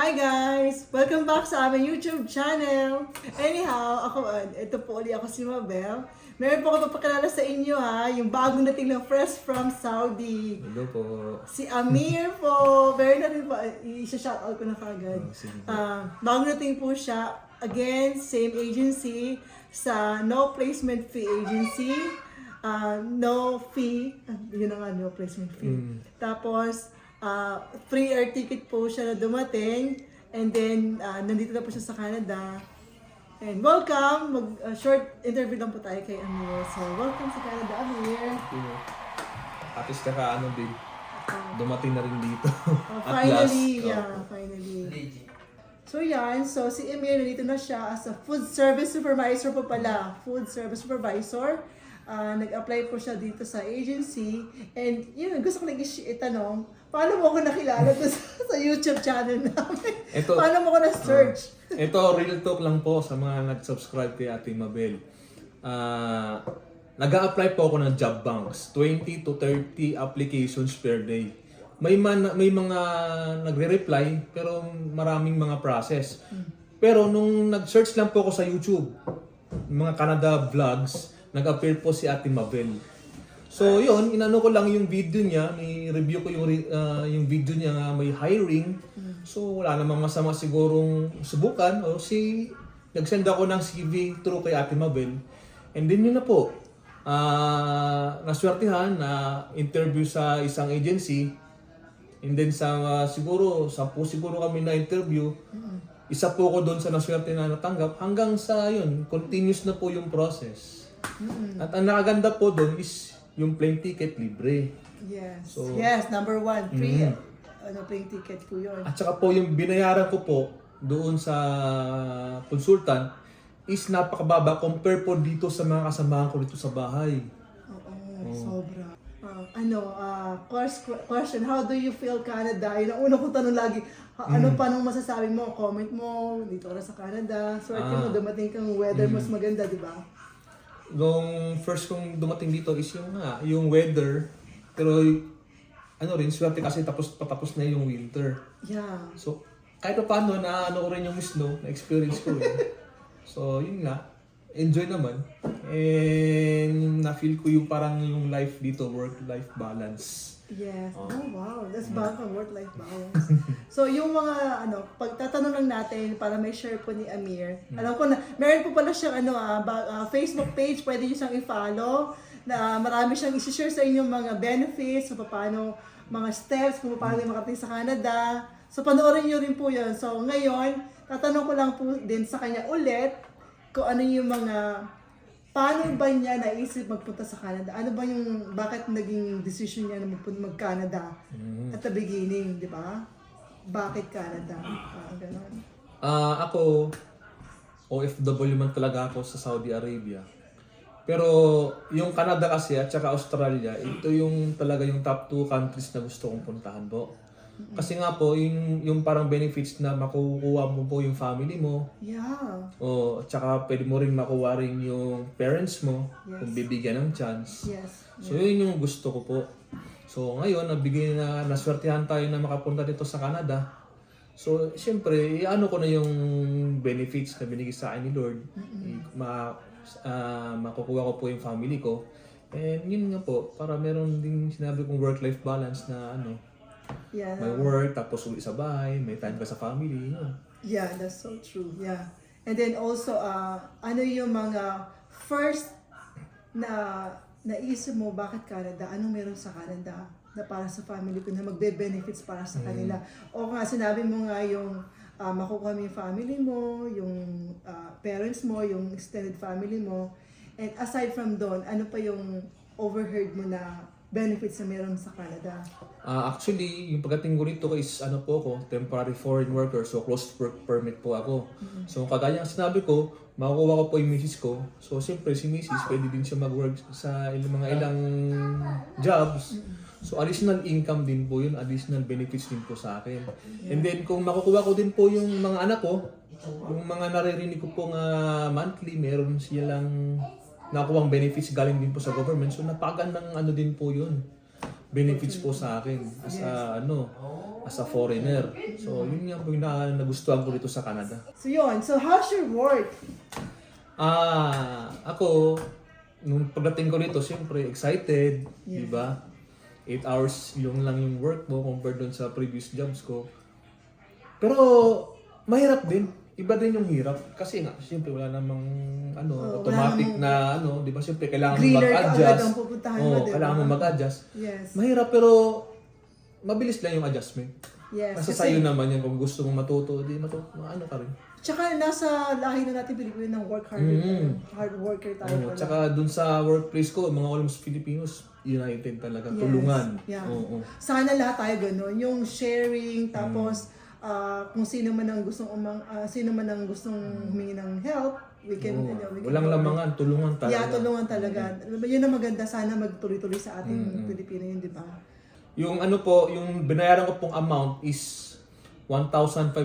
Hi guys! Welcome back sa aming YouTube channel! Anyhow, ito po ulit ako si Mabel. Meron po ako papakilala sa inyo ha, yung bagong dating ng fresh from Saudi. Hello po. Si Amir po. Very na rin po, i-shoutout ko na kagad. Sige po. Bagong dating po siya. Again, same agency sa No Placement Fee Agency. No fee. Yun na nga, no placement fee. Tapos, free air ticket po siya na dumating. And then, nandito na po siya sa Canada. And welcome! Short interview lang po tayo kay Amir. So, welcome sa Canada, Amir. At least ano din, dumating na rin dito. Finally, At last. finally. So yan, so si Amir nandito na siya as a food service supervisor po pala. Food service supervisor. Nag-apply po siya dito sa agency. And yun, gusto ko lang itanong, paano mo ako nakilala sa YouTube channel namin? Paano mo ako na-search? Ito, real talk lang po sa mga nag-subscribe kay Ate Mabel. Nag-a-apply po ako ng job banks. 20 to 30 applications per day. May mga nagre-reply, pero maraming mga process. Pero nung nag-search lang po ako sa YouTube, mga Canada vlogs, nag-appear po si Ate Mabel. So yun, inano ko lang yung video niya, ni-review ko yung video niya nga may hiring. So wala namang masama sigurong subukan o nag-send ako ng CV through kay Ate Mabel. And then yun na po, naswertihan na interview sa isang agency. And then siguro 10 siguro kami na interview. Isa po ko doon sa naswerte na natanggap hanggang sa yun, continuous na po yung process. At ang nakaganda po doon is yung plane ticket libre. Yes. So, yes, number one, free plane ticket po yun. At saka po yung binayaran ko po doon sa consultant is napakababa compare po dito sa mga kasamahan ko dito sa bahay. Oo, sobra. Question, how do you feel Canada? Yun ang una kong tanong lagi. Ano pa nung masasabi mo? Comment mo, dito ka na sa Canada. Swerte mo, dumating kang weather mas maganda, di ba? Nung first kong dumating dito is yung weather. Pero swerte kasi patapos na yung winter. Yeah. So, kahit pa paano, ko rin yung snow, na-experience ko rin. So, yun nga, enjoy naman. And na-feel ko yung parang yung life dito, work-life balance. Yes. Oh, wow. That's back on work-life balance. So, yung mga, pagtatanong lang natin para may share po ni Amir. Alam ko na, meron po pala siyang, Facebook page, pwede niyo siyang i-follow. Na marami siyang i-share sa inyong mga benefits, so paano, mga steps, kung paano yung makarating sa Canada. So, panoorin niyo rin po yun. So, ngayon, tatanong ko lang po din sa kanya ulit, kung ano yung paano ba niya naisip magpunta sa Canada? Ano ba yung, bakit naging decision niya na mag-Canada at the beginning, di ba? Bakit Canada? Parang gano'n. Ako, OFW man talaga ako sa Saudi Arabia. Pero yung Canada kasi at saka Australia, ito yung talaga yung top 2 countries na gusto kong puntahan po. Kasi nga po, yung parang benefits na makukuha mo po yung family mo. Yeah. At saka pwede mo rin makuha rin yung parents mo kung bibigyan ng chance. Yes. So yun yung gusto ko po. So ngayon, naswertihan tayo na makapunta dito sa Canada. So siyempre, ko na yung benefits na binigay sa akin ni Lord. Makukuha ko po yung family ko. And yun nga po, para meron din sinabi kong work-life balance na Yeah. may work, tapos uwi sa bahay, may time ka sa family. Yeah, that's so true. Yeah. And then also, ano yung mga first na naisip mo, bakit Canada? Anong meron sa Canada na para sa family ko na magbe-benefits para sa kanila? O nga, sinabi mo nga yung makukuha mo yung family mo, yung parents mo, yung extended family mo. And aside from doon, ano pa yung overheard mo na benefits na meron sa Canada? Actually, yung pagdating ko rito is po ako, temporary foreign worker, so closed work permit po ako. So kagaya ng sinabi ko, makukuha ko po yung misis ko. So siyempre si misis, pwede din siya mag-work sa ilang jobs. So additional income din po yun, additional benefits din po sa akin. And then kung makukuha ko din po yung mga anak ko, yung mga naririnig ko po monthly, meron silang nakuwang benefits galing din po sa government. So napakagandang din po yun. benefits po sa akin as a as a foreigner. So yun yung nagustuhan ko dito sa Canada. So yun, so how's your work? Ako nung pagdating ko dito, siyempre excited, di ba? 8 hours yung lang yung work mo compared doon sa previous jobs ko. Pero mahirap din. Iba din yung hirap kasi nga siyempre wala namang automatic na di ba siyempre kailangan mo Griller ka agad mag-adjust. ang pupuntahan mo, diba? Kailangan mo mag-adjust. Yes. Mahirap pero mabilis lang yung adjustment. Yes. Nasa sayo naman yan kung gusto mong matuto, di ka rin. Tsaka nasa lahi na natin Pilipino ng work hard. Hard worker tayo pala. Tsaka dun sa workplace ko, mga almost Filipinos, united talaga, tulungan. Yeah. Oo. Sana lahat tayo ganun. Yung sharing, tapos kung sino man ang gustong humingi ng help, we can Walang lamangan, tulungan talaga. Yeah, tulungan talaga. Yun ang maganda, sana magtuloy-tuloy sa ating Pilipino yun, di ba? Yung yung binayaran ko pong amount is 1,590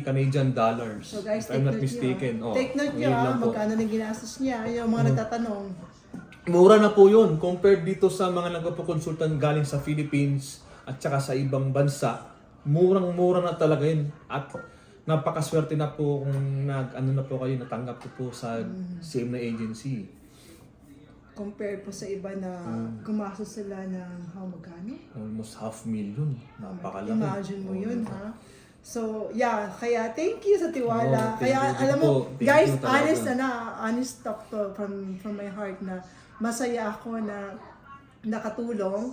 Canadian dollars. So guys, if I'm not mistaken. Take note nyo, yun lang po. magkano na ginastos niya, yung mga nagtatanong. Mura na po yun compared dito sa mga nagpapakonsultan galing sa Philippines at saka sa ibang bansa. Murang-mura na talaga yun. At napakaswerte na po kung na po kayo, natanggap ko po sa same na agency. Compare po sa iba na gumastos sila ng magkano? Almost 500,000. Napakalaki. Imagine mo yun, ha? So, yeah, kaya thank you sa tiwala. Thank Kaya you alam mo, po. Thank guys, you talaga. honest talk to from my heart na masaya ako na nakatulong.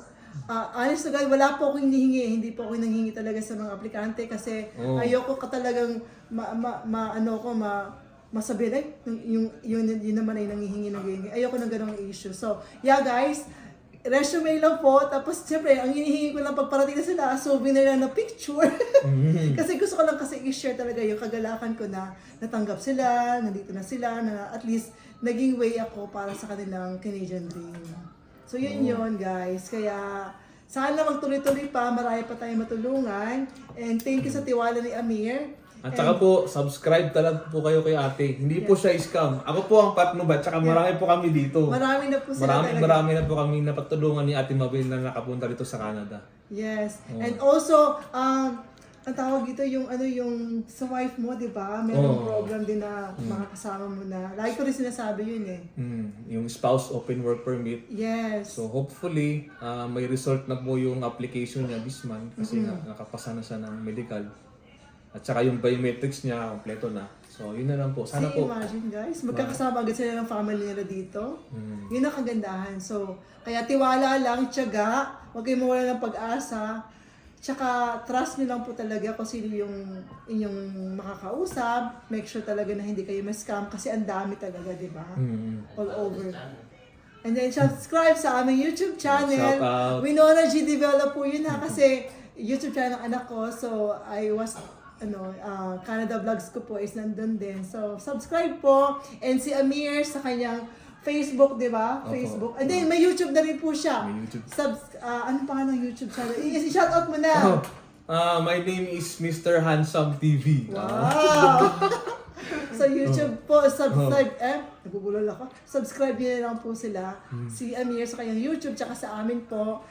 Honest to God, wala po akong hinihingi. Hindi po ako nanghingi talaga sa mga aplikante kasi ayoko ka talagang masabi like, yun naman ay nangihingi ng ganyan. Ayoko ng ganong issue. So, yeah guys, resume lang po. Tapos, siyempre, ang hinihingi ko lang pagparating na sila, souvenir lang na picture. Kasi gusto ko lang kasi i-share talaga yung kagalakan ko na natanggap sila, nandito na sila, na at least naging way ako para sa kanilang Canadian dream. So, yun guys. Kaya, sana magtuloy-tuloy pa, marami pa tayong matulungan. And thank you sa tiwala ni Amir. At saka po, subscribe talaga po kayo kay ate. Hindi po siya scam. Ako po ang patnubat, tsaka marami po kami dito. Marami na po sila talaga. Marami na po kami napatulungan ni Ate Mabel na nakapunta dito sa Canada. Yes. And also, ang tawag dito yung sa wife mo, di ba? Mayroong program din na makakasama mo na. Lagi ko rin sinasabi yun eh. Yung spouse open work permit. Yes. So hopefully, may result na po yung application niya this month kasi nakapasa na siya ng medical. At saka yung biometrics niya, kompleto na. So, yun na lang po. Sana po. Imagine guys, magkakasama agad sila ng family nila dito. Yun ang kagandahan. So, kaya tiwala lang, tiyaga, huwag kayong mawala ng pag-asa. Tsaka, trust nyo lang po talaga kung sino yung inyong makakausap. Make sure talaga na hindi kayo ma-scam kasi ang dami talaga, di ba? All over. And then, subscribe sa aming YouTube channel. Shout out. Winona G. Develop po yun ha, kasi YouTube channel ng anak ko. So, I was Canada vlogs ko po is nandun din. So, subscribe po. And si Amir sa kanyang Facebook, di ba? Facebook. And then, may YouTube na rin po siya. May YouTube. Ano pa ng YouTube channel? I-shout out mo na. My name is Mr. Handsome TV. Wow! Sa YouTube po, subscribe. Nabubulol ako. Subscribe nyo lang po sila. Si Amir sa kanyang YouTube, tsaka sa amin po.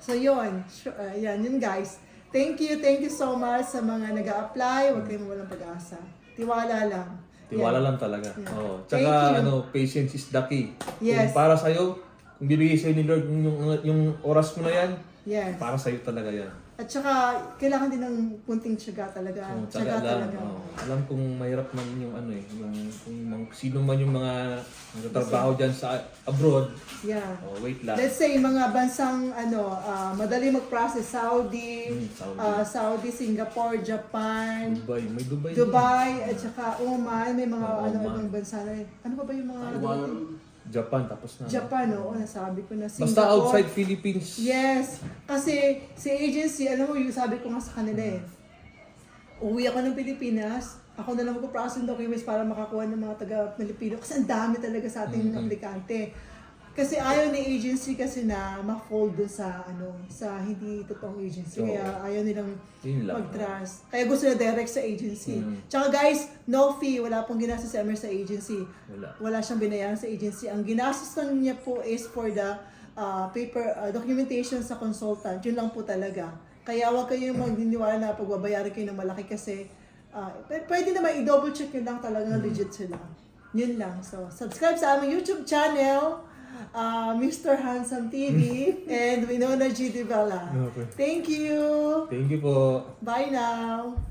So, yun. Yun guys. Thank you so much sa mga nag-a-apply. Huwag kayong mawalang pag-asa. Tiwala lang. Tiwala lang talaga. Thank Tsaka you. Patience is the key. Yes. Kung para sa'yo, kung bibigay sa'yo ni Lord yung oras mo na yan, Yes. para sa'yo talaga yan. At saka, kailangan din ng kunting tiyaga talaga. Tsaga lang. Alam kong mahirap man yung kung sino man yung mga nagtatrabaho dyan sa abroad. Yeah. Wait lang. Let's say, mga bansang madali mag-process. Saudi, Singapore, Japan, May Dubai. Dubai, at saka Oman. May mga ibang bansa na rin. Ano pa ba yung mga Japan, tapos na. Japan, nasabi ko na. Singapore. Basta outside Philippines. Yes. Kasi si agency, alam mo, yung sabi ko nga sa kanila uwi ako ng Pilipinas, ako na lang magpa-process ng documents para makakuha ng mga taga-Pilipino. Kasi ang dami talaga sa ating aplikante. Kasi ayaw ni agency kasi na ma-fold dun sa hindi totoong agency. Kaya ayaw nilang mag-trust. Kaya gusto na direct sa agency. Tsaka guys, no fee. Wala pong ginastos si Amir sa agency. Wala siyang binayaran sa agency. Ang ginastos lang niya po is for the documentation sa consultant. Yun lang po talaga. Kaya huwag kayong magdiniwala na pagbabayaran kayo ng malaki kasi pwede naman i-double check yun lang talaga legit sila. Yun lang. So, subscribe sa aming YouTube channel, Mr. Handsome TV, and Winona G. Devella. Okay. Thank you! Thank you po. Bye now!